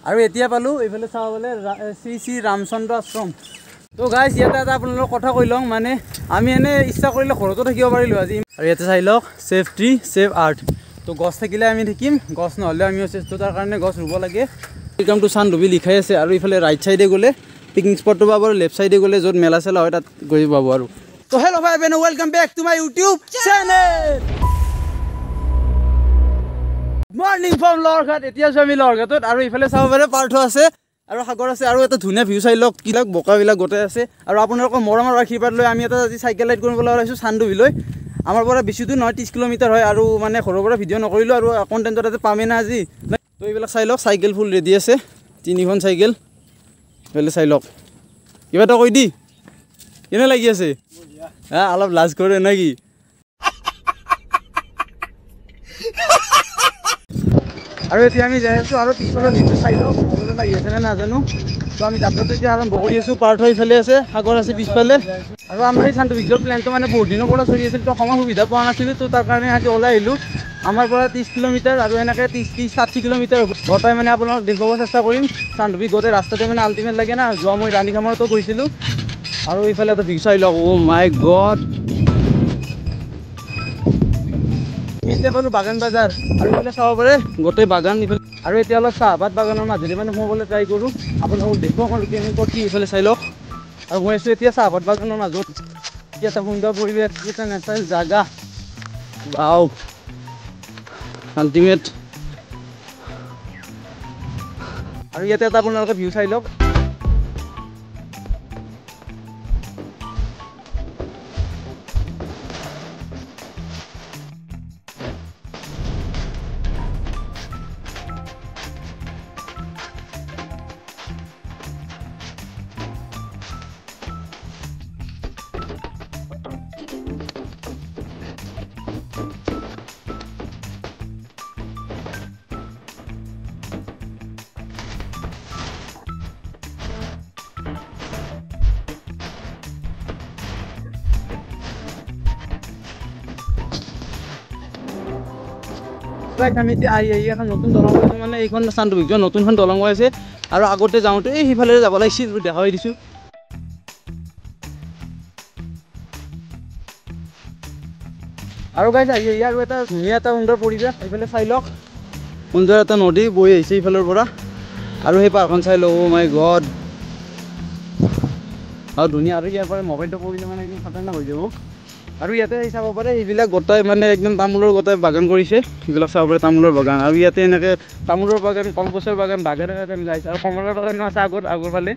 আৰু এতিয়া পালোঁ এইফালে চাবলৈ শ্ৰী শ্ৰী ৰামচন্দ্ৰ আশ্ৰম। তো গাইজ ইয়াতে এটা আপোনালোকৰ কথা কৈ লওঁ, মানে আমি এনে ইচ্ছা কৰিলে ঘৰতো থাকিব পাৰিলোঁ আজি। আৰু ইয়াতে চাই লওক ছেভ ট্ৰী ছেভ আৰ্থ। তো গছ থাকিলে আমি থাকিম, গছ নহ'লে আমি চেষ্টা তাৰ কাৰণে গছ ৰুব লাগে। ৱেলকাম টু চানডুবি লিখাই আছে। আৰু ইফালে ৰাইট চাইডে গ'লে পিকনিক স্পটটো পাব, আৰু লেফ্ট চাইডে গ'লে য'ত মেলা চেলা হয় তাত গৈ পাব। আৰু তো হেল্ল' ভাই বেন, welcome back to my YouTube channel. Morning from Lorghat. এতিয়া আছোঁ আমি লৰঘাটত, আৰু ইফালে চাব পাৰে পাৰ্থ আছে আৰু সাগৰ আছে, আৰু এটা ধুনীয়া ভিউ চাই লওক, কিলাক বোকাবিলাক গোটেই আছে। আৰু আপোনালোকৰ মৰমৰ আশীৰ্বাদ লৈ আমি এটা আজি চাইকেল ৰাইড কৰিবলৈ ওলাইছোঁ চানডুবিলৈ। আমাৰ পৰা বেছি দূৰ নহয়, 30 কিলোমিটাৰ হয়। আৰু মানে ঘৰৰ পৰা ভিডিঅ' নকৰিলোঁ, আৰু কণ্টেণ্টত তাতে পামেই না আজি। তো এইবিলাক চাই লওক, চাইকেল ফুল ৰেডি আছে, 3খন চাইকেল। এইফালে চাই লওক, কিবা এটা কৈ দি, কেনে লাগি আছে? হা, অলপ লাজ কৰে নে কি? আৰু এতিয়া আমি যাই আছোঁ, আৰু পিছফালে ভিডিঅ' চাই লওক, লাগি আছে নে নাজানো। তো আমি যাত্ৰাটো এতিয়া আৰম্ভ কৰি আছোঁ। পাৰ্থ ইফালে আছে, সাগৰ আছে পিছফালে। আৰু আমাৰ এই চানডুবি প্লেনটো মানে বহুত দিনৰ পৰা চলি আছিল, তো সময় সুবিধা পোৱা নাছিলোঁ। তো তাৰ কাৰণে আজি ওলাই আহিলোঁ। আমাৰ পৰা 30 কিলোমিটাৰ, আৰু এনেকৈ 30-60 কিলোমিটাৰ গোটাই মানে আপোনাক দেখুৱাব চেষ্টা কৰিম। চানডুবি গোটেই ৰাস্তাতে মানে আল্টিমেট লাগে না। যোৱা মই ৰাণীখামৰতো গৈছিলোঁ। আৰু ইফালে এটা ভিউ চাই লওক, অ' মাই গড। এতিয়া পালোঁ বাগান বাজাৰ, আৰু এইফালে চাব পাৰে গোটেই বাগান ইফালে। আৰু এতিয়া অলপ চাহপাত বাগানৰ মাজেদি মানে সোমাবলৈ ট্ৰাই কৰোঁ, আপোনালোকক দেখুৱাওঁ আৰু কেনেকুৱা কি। এইফালে চাই লওক, আৰু মই আছোঁ এতিয়া চাহপাত বাগানৰ মাজত। এতিয়া এটা সুন্দৰ পৰিৱেশ, এটা নেচাৰেল জাগা, ৱাও আল্টিমেট। আৰু ইয়াতে এটা আপোনালোকে ভিউ চাই লওক। আমি এতিয়া আহি এখন নতুন দলং আছে, মানে এইখন চানডুবি নতুনখন দলং হৈ আছে। আৰু আগতে যাওঁতে এই সিফালে যাব লাগিছিল, দেখা হৈ দিছোঁ। আৰু গাইজ আহি আৰু এটা ধুনীয়া এটা সুন্দৰ পৰিৱেশ। এইফালে চাই লওক, সুন্দৰ এটা নদী বৈ আহিছে এইফালৰ পৰা। আৰু সেই পাহাৰখন চাই লওক, অ' মাই গড, আৰু ধুনীয়া। আৰু ইয়াৰ পৰা মোবাইলটো পৰিলে মানে একদম খাতাৰনাক হৈ যাব। আৰু ইয়াতে চাব পাৰে এইবিলাক গোটাই মানে একদম তামোলৰ গোটাই বাগান কৰিছে, এইবিলাক চাব পাৰে তামোলৰ বাগান। আৰু ইয়াতে এনেকৈ তামোলৰ বাগান, কলগছৰ বাগান, বাগান মিলাইছে। আৰু কমলাৰ বাগানো আছে আগৰ ফালে,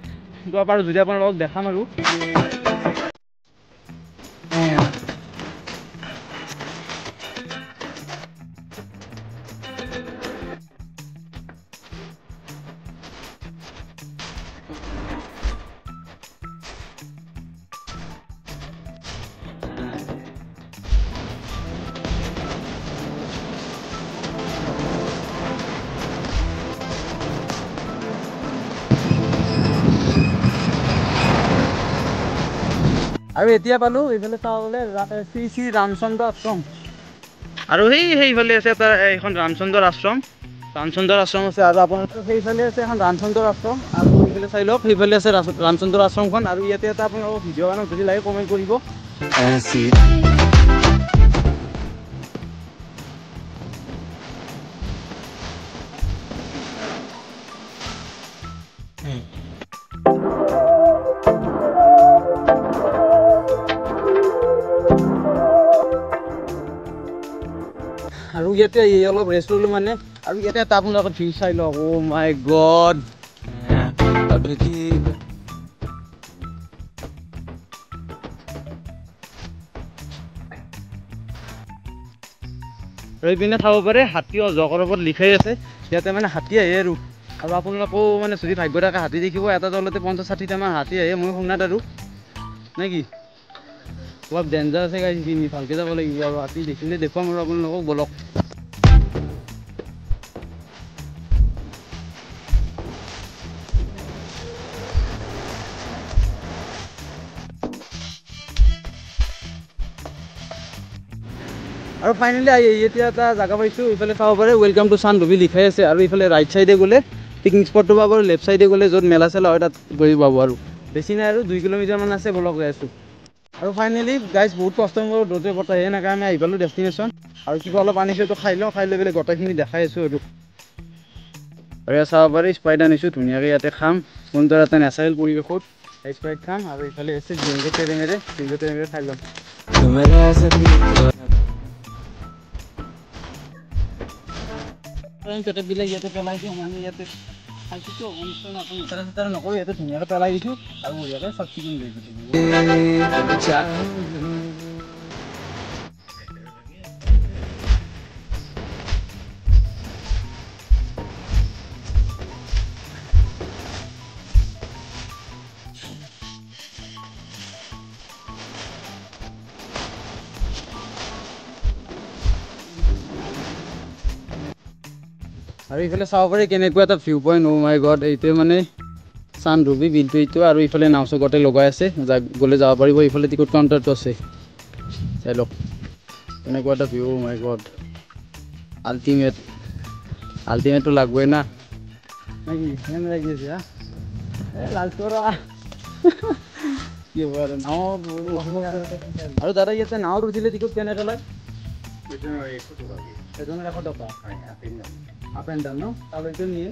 যোৱা পাৰোঁ যদি আপোনালোকক দেখাম। আৰু এতিয়া পালোঁ এইফালে চাবলৈ শ্ৰী শ্ৰী ৰামচন্দ্ৰ আশ্ৰম। আৰু সেইফালে আছে এটা এইখন ৰামচন্দ্ৰ আশ্ৰম আছে। আৰু আপোনাৰ সেইফালে আছে এখন ৰামচন্দ্ৰ আশ্ৰম। আৰু সেইফালে চাই লওক, সেইফালে আছে ৰামচন্দ্ৰ আশ্ৰমখন। আৰু ইয়াতে এটা আপোনালোকক ভিডিঅ' বনাওঁ, যদি লাগে কমেণ্ট কৰিব। আৰু ইয়াতে অলপ ৰেষ্ট ল'লোঁ মানে। আৰু ইয়াতে এটা আপোনালোকৰ ভিউ চাই লওক, অ' মাই গড। আৰু এইপিনে চাব পাৰে হাতী অজগৰৰ ওপৰত লিখাই আছে, ইয়াতে মানে হাতী আহে। আৰু আপোনালোকেও মানে যদি ভাগ্য থাকে হাতী দেখিব, এটা দলতে 50-60টামান হাতী আহে, মই শুনাত আৰু নে কি। অলপ ডেঞ্জাৰ আছে গাইজ, ভালকৈ যাব লাগিব। আৰু হাতী দেখিলে দেখুৱাম আৰু আপোনালোকক, বলক। আৰু ফাইনেলি এতিয়া এটা জাগা পাইছোঁ, ইফালে চাব পাৰে ৱেলকাম টু চানডুবি লিখাই আছে। আৰু ইফালে ৰাইট চাইডে গ'লে পিকনিক স্পটটো পাব আৰু লেফ্ট চাইডে গ'লে য'ত মেলা চেলা হয় তাত গৈ পাব আৰু বেছি নাই আৰু 2 কিলোমিটাৰমান আছে বলক গৈ আছোঁ আৰু ফাইনেলি গাইজ বহুত কষ্ট কৰোঁ ৰ'দে বতাহে এনেকৈ আমি আহি পালোঁ ডেষ্টিনেশ্যন আৰু কিবা অলপ আনিছোঁ তো খাই লওঁ খাই লৈ পেলাই গোটেইখিনি দেখাই আছোঁ আৰু ইয়াত চাব পাৰি স্প্ৰাইট আনিছোঁ ধুনীয়াকৈ ইয়াতে খাম সুন্দৰ এটা নেচাৰেল পৰিৱেশত স্প্ৰাইট খাম আৰু ইফালে আছে জিংগে টেঙেৰে খাই ল'ম পেকেটবিলাক ইয়াতে পেলাই দিওঁ মানে ইয়াতে খাইছোঁতো অনুষ্ঠান আপুনি ইটাৰা চিটাৰা নকৰোঁ ইয়াতে ধুনীয়াকৈ পেলাই দিছোঁ আৰু বঢ়িয়াকৈ চাফ চিকুণ কৰি দিছোঁ আৰু ইফালে চাব পাৰি কেনেকুৱা এটা ভিউ পইণ্ট অ' মাই গড এইটোৱে মানে চানডুবি বিলটো এইটো আৰু ইফালে নাও চকতে লগাই আছে গ'লে যাব পাৰিব ইফালে টিকট কাউণ্টাৰটো আছে চাই লওক এনেকুৱা এটা ভিউ অ' মাই গড আল্টিমেটটো লাগবই না লাগি আছে কি হ'ব আৰু নাও আৰু দাদা ইয়াতে নাৱত উঠিলে টিকট কেনেকৈ লয় এজনৰ 100 টকা আপ এণ্ড ডাউন ন তালৈকে নিয়ে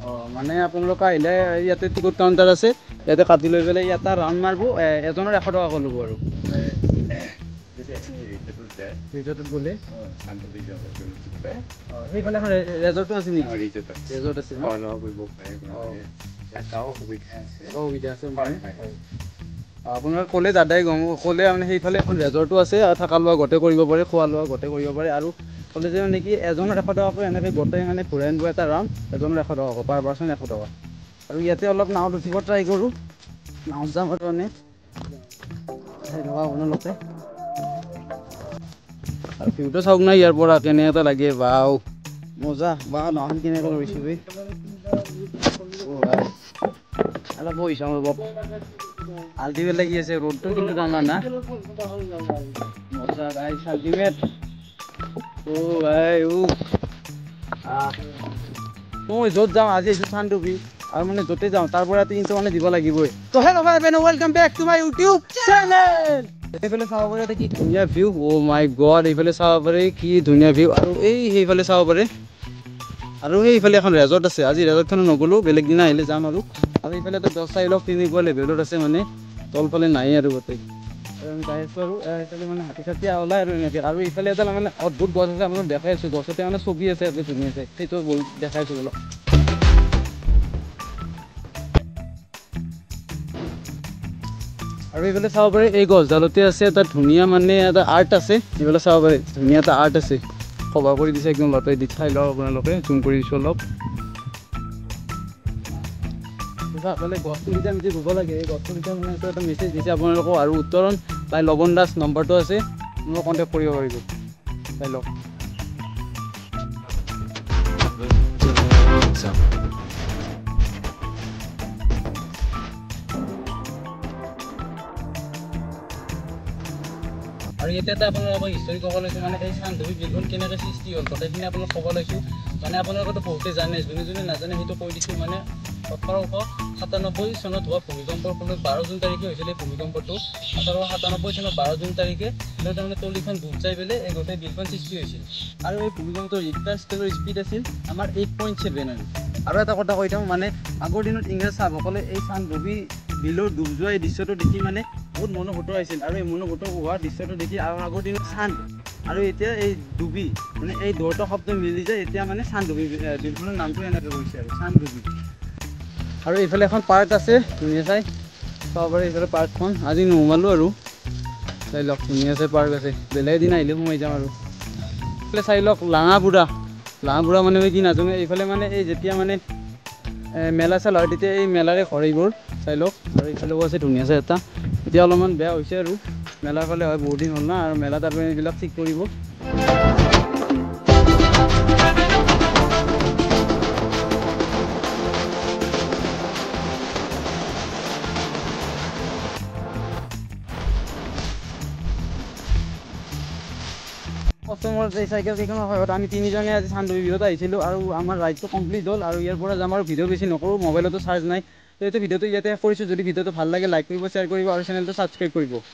অঁ মানে আপোনালোকে আহিলে ইয়াতে টিকট কাউণ্টাৰ আছে ইয়াতে কাটি লৈ পেলাই ইয়াতে ৰাউণ্ড মাৰিব এজনৰ 100 টকাকৈ ল'ব আৰু ৰিজৰ্টত গ'লে সেইফালে এখন ৰেজৰ্টো আছে নেকি ৰেজৰ্ট আছে সুবিধা আছে আপোনালোকে ক'লে দাদাই গম ক'লে মানে সেইফালে এখন ৰেজৰ্টো আছে আৰু থকা লোৱা গোটেই কৰিব পাৰে খোৱা লোৱা গোটেই কৰিব পাৰে আৰু ক'লে যে মানে কি এজনৰ 100 টকাকৈ এনেকৈ গোটেই মানে ঘূৰাই আনিব এটা ৰাউণ্ড এজনৰ 100 টকাকৈ পাৰ পাৰ্চন 100 টকা আৰু ইয়াতে অলপ নাৱত উঠিব ট্ৰাই কৰোঁ নাৱত যাম আৰু মানে আপোনালোকে আৰু ভিউটো চাওক না ইয়াৰ পৰা কেনে এটা লাগে বাও মজা বা নাওখন কেনেকৈ লৈছোঁ অলপ বহিছোঁ ৰ'ব আল্টিমেট লাগি আছে ৰ'দটো কিন্তু জানা না মজা গাইছ আল্টিমেট মই য'ত যাওঁ আজি আহিছোঁ চানডুবি আৰু মানে য'তে যাওঁ তাৰ পৰা কিন্তু মানে দিব লাগিবই তো হেল্ল' ভাই welcome back to my YouTube channel এইফালে চাব পাৰে কি ধুনীয়া ভিউ অ' মাই গড এইফালে চাব পাৰে কি ধুনীয়া ভিউ আৰু সেইফালে চাব পাৰে আৰু সেইফালে এখন ৰেজৰ্ট আছে আজি ৰেজৰ্টখনত নগ'লোঁ বেলেগ দিনা আহিলে যাম আৰু এইফালে এটা 10 চাই লওক তেনেকুৱা লেভেলত আছে মানে তলফালে নাই আৰু গোটেই আমি যাই আছোঁ আৰু এইফালে মানে হাতী চাতী ওলাই আৰু এনেকৈ আৰু ইফালে এটা মানে অদ্ভুত গছ আছে আপোনাক দেখাই আছোঁ গছতে মানে ছবি আছে ইয়াতে ধুনীয়া আছে সেইটো দেখাই আছোঁ অলপ আৰু এইফালে চাব পাৰে এই গছডালতে আছে এটা ধুনীয়া মানে এটা আৰ্ট আছে এইফালে চাব পাৰে ধুনীয়া এটা আৰ্ট আছে কভাৰ কৰি দিছে একদম লতাই দি চাই লওক আপোনালোকে জুম কৰি দিছোঁ অলপ আপোনালোকে গছপুলিতে আমি যে ৰুব লাগে এই গছপুলিতে মানে এটা মেছেজ দিছে আপোনালোকক আৰু উত্তৰণ তাই লৱণ দাস নম্বৰটো আছে আপোনালোকক কণ্টেক্ট কৰিব পাৰিব চাই লওক আৰু ইয়াতে আপোনালোকক হিষ্টৰী ক'ব লৈছোঁ মানে এই চানডুবি বিলখন কেনেকৈ সৃষ্টি হ'ল গোটেইখিনি আপোনালোক ক'ব লৈছোঁ মানে আপোনালোকেতো বহুতে জানে যোনে যোনে নাজানে সেইটো কৈ দিছোঁ মানে 1897 চনত হোৱা ভূমিকম্পৰ ফলত 12 জুন তাৰিখে হৈছিল এই ভূমিকম্পটো 1897 চনত 12 জুন তাৰিখে তাৰমানে তলিখন ডুব যাই পেলাই এই গোটেই বিলখন সৃষ্টি হৈছিল আৰু এই ভূমিকম্পৰ ৰিক্টাৰ স্কেলৰ স্পীড আছিল আমাৰ 8.7 আৰু এটা কথা কৈ দিওঁ মানে আগৰ দিনত ইংৰাজ চাহাবসকলে এই চানডুবি বিলৰ ডুব যোৱা এই দৃশ্যটো দেখি মানে বহুত মনোভূত হৈছিল আৰু এই মনোভূত হোৱা দৃশ্যটো দেখি আৰু আগৰ দিনত চান আৰু এতিয়া এই ডুবি মানে এই দুটা শব্দ মিলি যায় এতিয়া মানে চানডুবি বিলখনৰ নামটো এনেকৈ কৈছে আৰু চানডুবি আৰু এইফালে এখন পাৰ্ক আছে ধুনীয়া চাই চাব পাৰে এইফালে পাৰ্কখন আজি নোসোমালোঁ আৰু চাই লওক ধুনীয়া চাই পাৰ্ক আছে বেলেগ এদিন আহিলে সোমাই যাম আৰু এইফালে চাই লওক লাঙাবুঢ়া মানে কি নাজানো এইফালে মানে এই যেতিয়া মানে মেলা চেলা হয় তেতিয়া এই মেলাৰে ঘৰ এইবোৰ চাই লওক আৰু এইফালেও আছে ধুনীয়া চাই এটা এতিয়া অলপমান বেয়া হৈছে আৰু মেলাৰ ফালে হয় বহুত দিন হ'ল না আৰু মেলাত আৰু এইবিলাক ঠিক কৰিব কাষ্টমাৰ এই চাইকেল কেইখনৰ সহায়ত আমি তিনিজনে আজি চান্দুবি বিহুত আহিছিলোঁ আৰু আমাৰ ৰাইডটো কমপ্লিট হ'ল আৰু ইয়াৰ পৰা যাম আৰু ভিডিঅ' বেছি নকৰোঁ, মোবাইলতো চাৰ্জ নাই। তো এইটো ভিডিঅ'টো ইয়াতে কৰিছোঁ। যদি ভিডিঅ'টো ভাল লাগে লাইক কৰিব, শ্বেয়াৰ কৰিব আৰু চেনেলটো ছাবস্ক্ৰাইব কৰিব।